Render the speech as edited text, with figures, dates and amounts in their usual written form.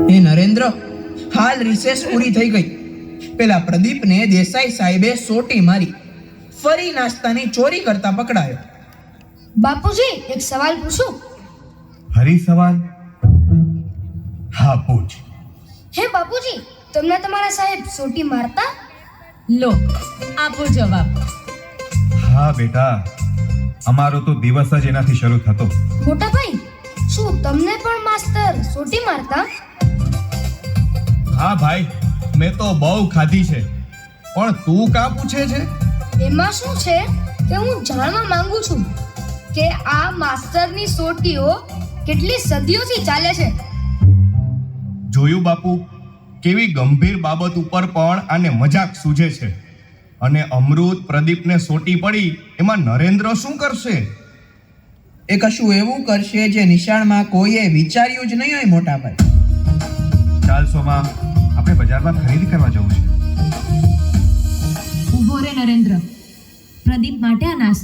હે નરેન્દ્ર, હાલ રિસેસ પૂરી થઈ ગઈ. પેલા પ્રદીપને દેસાઈ સાહેબે સોટી મારી, ફરી નાસ્તાની ચોરી કરતા પકડાયો. બાપુજી, એક સવાલ પૂછું? હરી સવાલ? હા, પૂછ. હે બાપુજી, તમને તમારા સાહેબ સોટી મારતા? લો આપો જવાબ. હા બેટા, અમારો તો દિવસ જ એનાથી શરૂ થતો. મોટા ભાઈ, શું તમને પણ માસ્તર સોટી મારતા? હા ભાઈ, મેં તો બહુ ખાધી છે. પણ તું કા પૂછે છે? એમાં શું છે કે હું જાણવા માંગુ છું કે આ માસ્તરની સોટીઓ કેટલી સદીઓથી ચાલે છે. જોયું બાપુ, કેવી ગંભીર બાબત ઉપર પણ આને મજાક સૂઝે છે. અને અમૃત પ્રદીપને સોટી પડી એમાં નરેન્દ્ર શું કરશે? એ કશું એવું કરશે જે નિશાળમાં કોઈએ વિચાર્યું જ નહીં હોય મોટા ભાઈ. ચાલ સોમા, આપણે બજારમાં ખરીદી કરવા જવું છે. ઊભો રે નરેન્દ્ર, પ્રદીપ માટે આ નાસ્તો